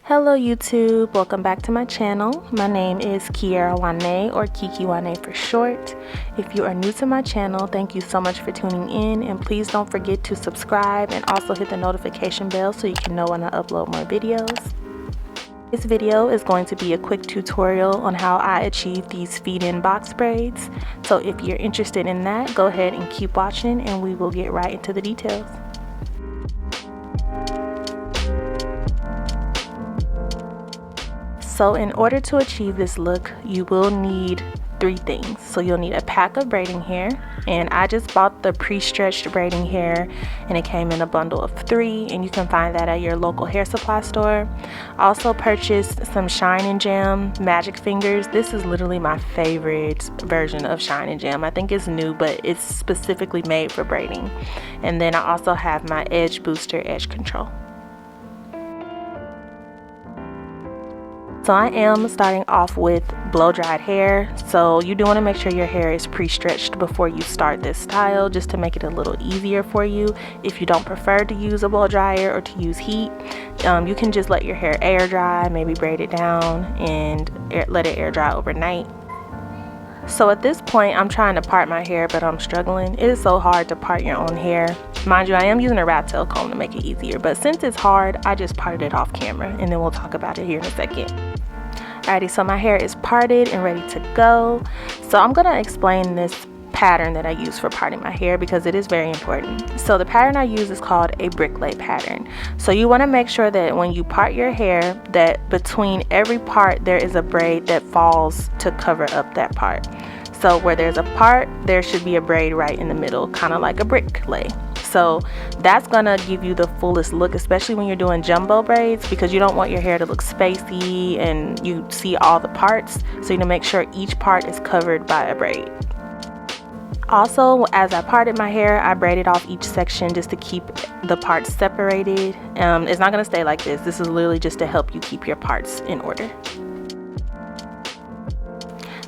Hello YouTube, welcome back to my channel. My name is Kiera Wane, or Kiki Wane for short. If you are new to my channel, thank you so much for tuning in, and please don't forget to subscribe and also hit the notification bell so you can know when I upload more videos. This video is going to be a quick tutorial on how I achieve these feed-in box braids. So if you're interested in that, go ahead and keep watching and we will get right into the details. So in order to achieve this look, you will need three things. So you'll need a pack of braiding hair, and I just bought the pre-stretched braiding hair and it came in a bundle of 3, and you can find that at your local hair supply store. Also purchased some Shine and Jam magic fingers. This is literally my favorite version of Shine and Jam. I think it's new, but it's specifically made for braiding. And then I also have my edge booster edge control. So I am starting off with blow dried hair. So you do want to make sure your hair is pre-stretched before you start this style, just to make it a little easier for you. If you don't prefer to use a blow dryer or to use heat, you can just let your hair air dry, maybe braid it down and let it air dry overnight. So at this point, I'm trying to part my hair, but I'm struggling. It is so hard to part your own hair. Mind you, I am using a rat tail comb to make it easier, but since it's hard, I just parted it off camera, and then we'll talk about it here in a second. Alrighty, so my hair is parted and ready to go. So I'm gonna explain this pattern that I use for parting my hair because it is very important. So the pattern I use is called a Bricklay pattern. So you want to make sure that when you part your hair, that between every part there is a braid that falls to cover up that part. So where there's a part, there should be a braid right in the middle, kind of like a bricklay. So that's gonna give you the fullest look, especially when you're doing jumbo braids, because you don't want your hair to look spacey and you see all the parts. So you need to make sure each part is covered by a braid. Also, as I parted my hair, I braided off each section just to keep the parts separated. It's not gonna stay like this. This is literally just to help you keep your parts in order.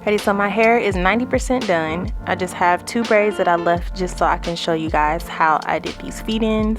Ready, so my hair is 90% done. I just have 2 braids that I left just so I can show you guys how I did these feed-ins.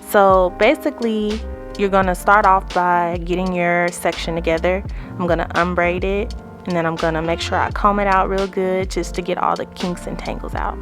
So basically, you're gonna start off by getting your section together. I'm gonna unbraid it, and then I'm gonna make sure I comb it out real good just to get all the kinks and tangles out.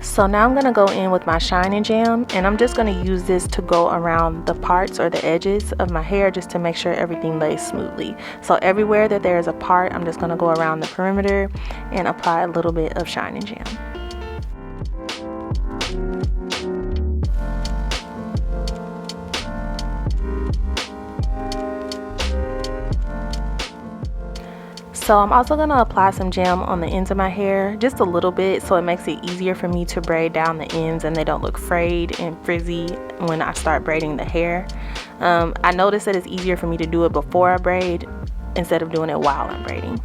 So now I'm gonna go in with my Shine and Jam, and I'm just gonna use this to go around the parts or the edges of my hair just to make sure everything lays smoothly. So everywhere that there is a part, I'm just gonna go around the perimeter and apply a little bit of Shine and Jam. So I'm also going to apply some jam on the ends of my hair, just a little bit, so it makes it easier for me to braid down the ends and they don't look frayed and frizzy when I start braiding the hair. I noticed that it's easier for me to do it before I braid instead of doing it while I'm braiding.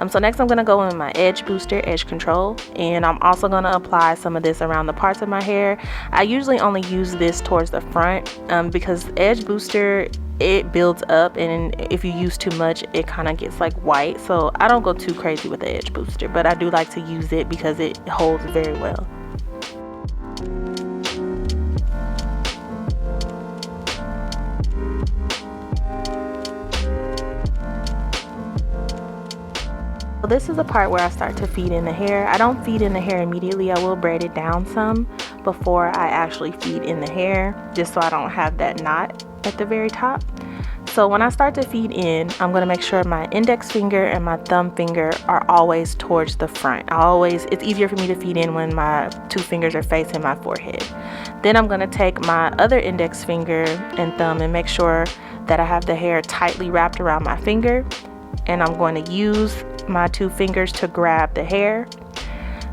So next I'm going to go in with my edge booster edge control, and I'm also going to apply some of this around the parts of my hair. I usually only use this towards the front because edge booster, it builds up, and if you use too much it kind of gets like white. So I don't go too crazy with the edge booster, but I do like to use it because it holds very well. So this is the part where I start to feed in the hair. I don't feed in the hair immediately. I will braid it down some before I actually feed in the hair, just so I don't have that knot at the very top. So when I start to feed in, I'm going to make sure my index finger and my thumb finger are always towards the front. It's easier for me to feed in when my 2 fingers are facing my forehead. Then I'm going to take my other index finger and thumb and make sure that I have the hair tightly wrapped around my finger, and I'm going to use my 2 fingers to grab the hair.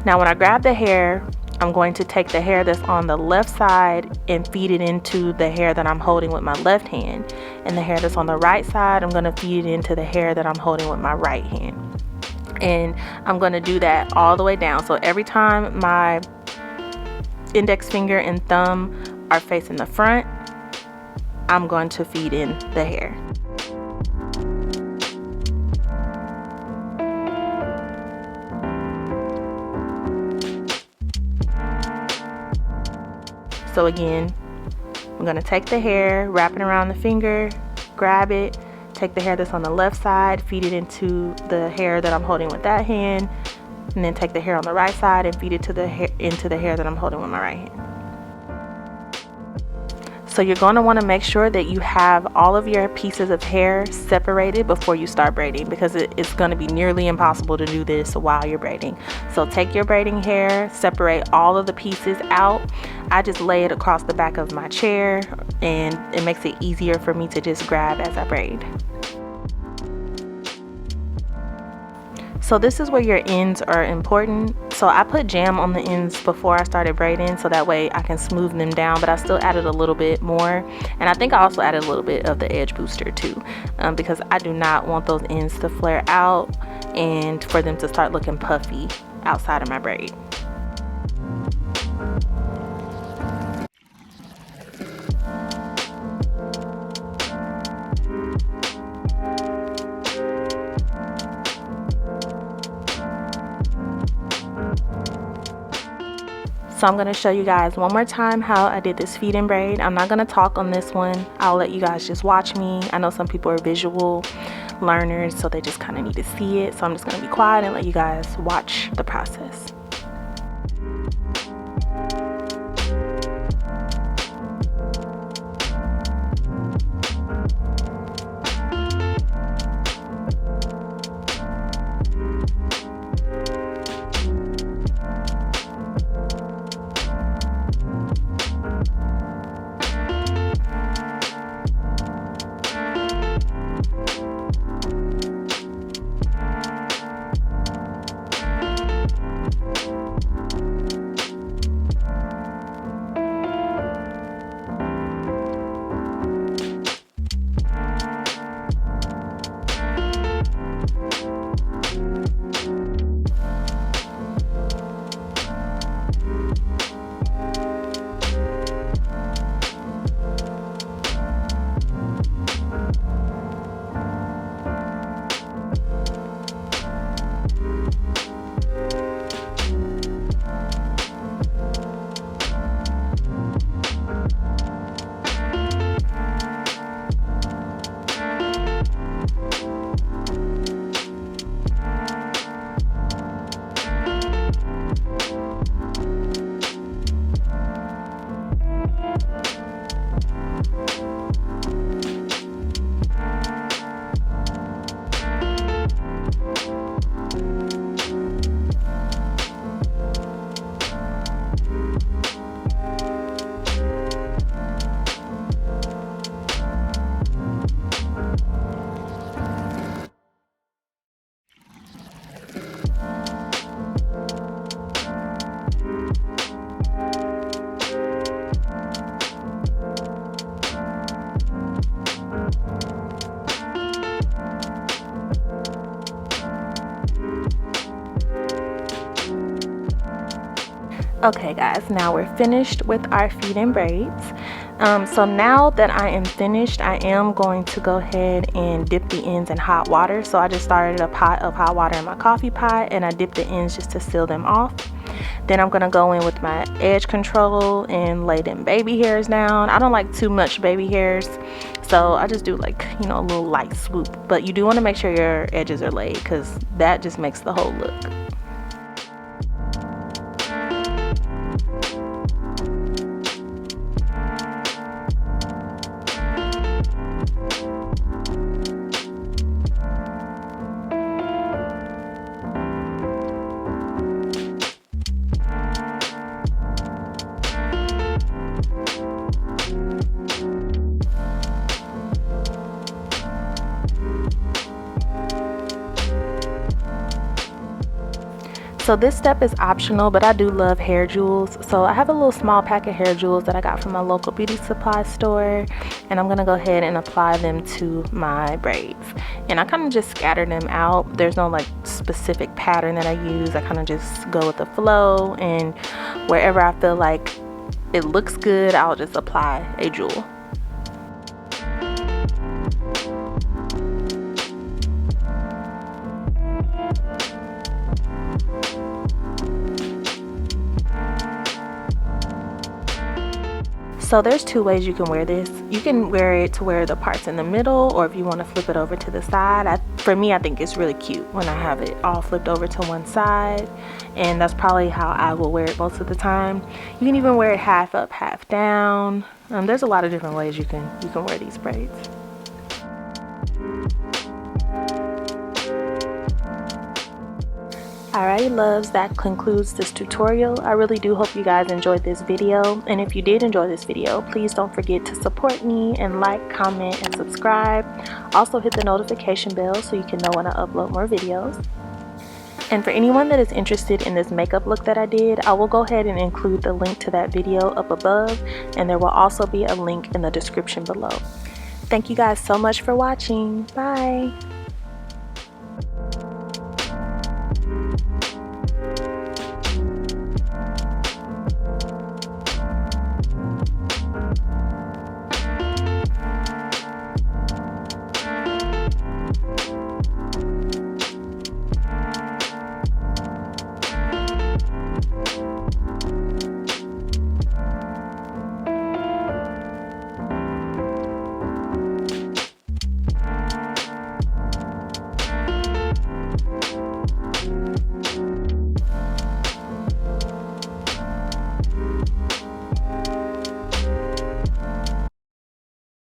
Now when I grab the hair, I'm going to take the hair that's on the left side and feed it into the hair that I'm holding with my left hand, and the hair that's on the right side, I'm going to feed it into the hair that I'm holding with my right hand. And I'm going to do that all the way down. So every time my index finger and thumb are facing the front, I'm going to feed in the hair. So again, I'm gonna take the hair, wrap it around the finger, grab it, take the hair that's on the left side, feed it into the hair that I'm holding with that hand, and then take the hair on the right side and feed it into the hair that I'm holding with my right hand. So you're going to want to make sure that you have all of your pieces of hair separated before you start braiding, because it's going to be nearly impossible to do this while you're braiding. So take your braiding hair, separate all of the pieces out. I just lay it across the back of my chair, and it makes it easier for me to just grab as I braid. So this is where your ends are important. So I put jam on the ends before I started braiding, so that way I can smooth them down, but I still added a little bit more. And I think I also added a little bit of the edge booster too, because I do not want those ends to flare out and for them to start looking puffy outside of my braid. So I'm going to show you guys one more time how I did this feed in braid. I'm not going to talk on this one. I'll let you guys just watch me. I know some people are visual learners, so they just kind of need to see it. So I'm just going to be quiet and let you guys watch the process. Okay guys, now we're finished with our feed in braids. So now that I am finished, I am going to go ahead and dip the ends in hot water. So I just started a pot of hot water in my coffee pot, and I dipped the ends just to seal them off. Then I'm gonna go in with my edge control and lay them baby hairs down. I don't like too much baby hairs, so I just do like, you know, a little light swoop. But you do want to make sure your edges are laid, because that just makes the whole look. So this step is optional, but I do love hair jewels. So I have a little small pack of hair jewels that I got from my local beauty supply store, and I'm gonna go ahead and apply them to my braids. And I kind of just scatter them out. There's no like specific pattern that I use. I kind of just go with the flow, and wherever I feel like it looks good, I'll just apply a jewel. So there's two ways you can wear this. You can wear it to wear the parts in the middle, or if you want to flip it over to the side. For me, I think it's really cute when I have it all flipped over to one side, and that's probably how I will wear it most of the time. You can even wear it half up, half down. There's a lot of different ways you can wear these braids. Alrighty loves, that concludes this tutorial. I really do hope you guys enjoyed this video, and if you did enjoy this video, please don't forget to support me and like, comment, and subscribe. Also hit the notification bell so you can know when I upload more videos. And for anyone that is interested in this makeup look that I did, I will go ahead and include the link to that video up above, and there will also be a link in the description below. Thank you guys so much for watching. Bye!